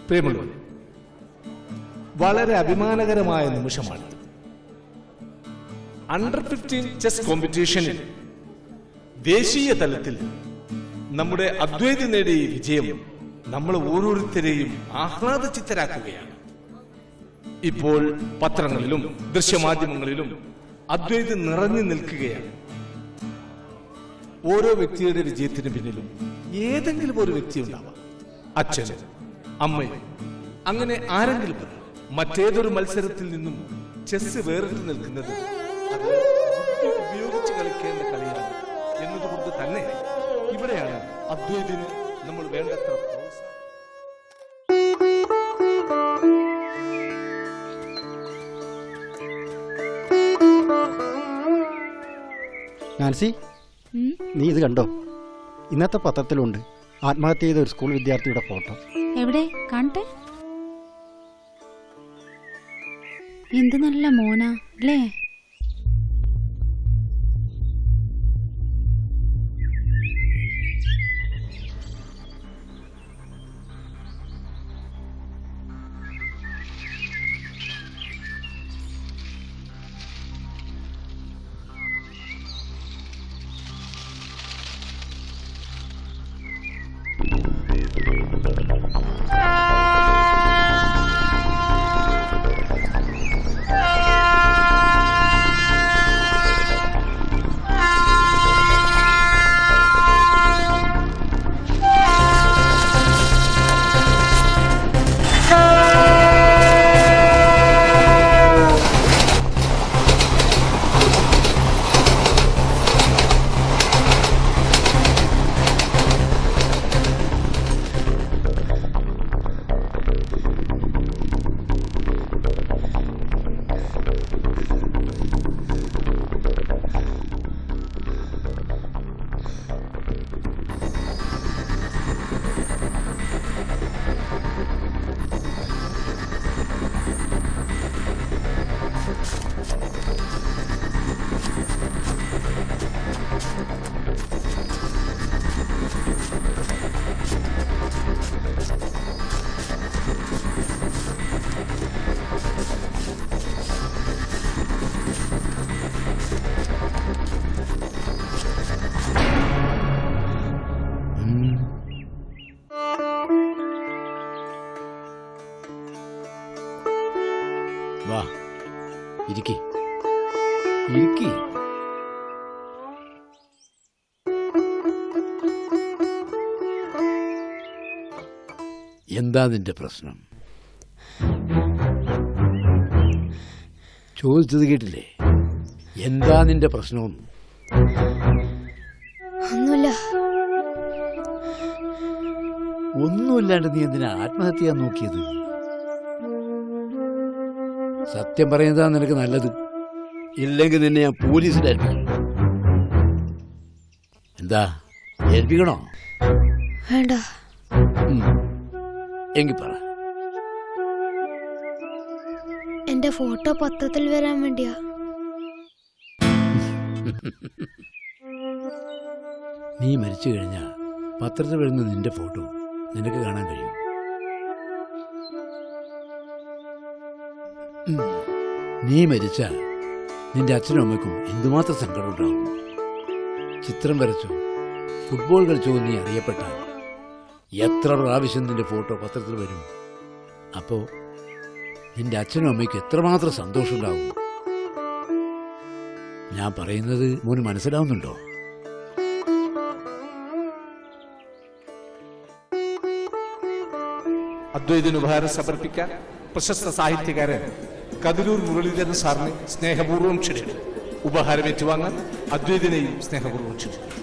പ്രിയമുള്ളവർ, വളരെ അഭിമാനകരമായ നിമിഷമാണിത്. അണ്ടർ 15 ചെസ് കോമ്പറ്റീഷനിൽ ദേശീയ തലത്തിൽ നമ്മുടെ അദ്വൈതി നേടിയ വിജയം നമ്മൾ ഓരോരുത്തരെയും ആഹ്ലാദചിത്തരാക്കുകയാണ്. ഇപ്പോൾ പത്രങ്ങളിലും ദൃശ്യമാധ്യമങ്ങളിലും അദ്വൈതി നിറഞ്ഞു നിൽക്കുകയാണ്. ഓരോ വ്യക്തിയുടെ വിജയത്തിന് പിന്നിലും ഏതെങ്കിലും ഒരു വ്യക്തി ഉണ്ടാവാം. അച്ഛനും അമ്മയും അങ്ങനെ ആരെങ്കിലും മറ്റേതൊരു മത്സരത്തിൽ നിന്നും ചെസ് വേറിട്ട് നിൽക്കുന്നത് അത് ഉപയോഗിച്ച് കളിക്കേണ്ട കളിയാണ് എന്നതുകൊണ്ട് തന്നെ ഇവിടെയാണ് അദ്വൈതിന് നമ്മൾ വേണ്ടത്ര നാൻസി, നീ ഇത് കണ്ടോ? ഇന്നത്തെ പത്രത്തിലുണ്ട് ആത്മഹത്യ ചെയ്ത ഒരു സ്കൂൾ വിദ്യാർത്ഥിയുടെ ഫോട്ടോ. എവിടെ കാണട്ടെ? എന്ത് നല്ല മോനാ അല്ലേ? വാ, ഇരിക്കി ഇരിക്കി. എന്താ നിന്റെ പ്രശ്നം? ചോദിച്ചത് കേട്ടില്ലേ? എന്താ നിന്റെ പ്രശ്നം? ഒന്നുമില്ലാണ്ട് നീ എന്തിനാ ആത്മഹത്യ ചെയ്യാൻ നോക്കിയത്? സത്യം പറയുന്നതാ നിനക്ക് നല്ലത്. ഇല്ലെങ്കിൽ നിന്നെ ഞാൻ പോലീസിൽ ഏൽപ്പിക്കും. എന്താ, ഏൽപ്പിക്കണോ? വേണ്ട. എങ്കിൽ പറ. എന്റെ ഫോട്ടോ പത്രത്തിൽ വരാൻ വേണ്ടിയാ. നീ മരിച്ചു കഴിഞ്ഞാ പത്രത്തിൽ വരുന്ന നിന്റെ ഫോട്ടോ നിനക്ക് കാണാൻ കഴിയും. നീ മരിച്ച നിന്റെ അച്ഛനും അമ്മയ്ക്കും എന്തുമാത്രം സങ്കടം ഉണ്ടാവും. ചിത്രം വരച്ചോ ഫുട്ബോൾ കളിച്ചോ നീ അറിയപ്പെട്ട എത്ര പ്രാവശ്യം നിന്റെ ഫോട്ടോ പത്രത്തിൽ വരും. അപ്പോ നിന്റെ അച്ഛനും അമ്മയ്ക്കും എത്രമാത്രം സന്തോഷം ഉണ്ടാവും. ഞാൻ പറയുന്നത് മോന് മനസ്സിലാവുന്നുണ്ടോ? അദ്വൈതിന് ഉപഹാരം സമർപ്പിക്കാൻ പ്രശസ്ത സാഹിത്യകാരൻ കതിരൂർ മുരളീധരൻ സാറിനെ സ്നേഹപൂർവ്വം ക്ഷണിക്കുന്നു. ഉപഹാരം ഏറ്റുവാങ്ങാൻ അദ്വൈതിനെയും സ്നേഹപൂർവ്വം ക്ഷണിക്കുന്നു.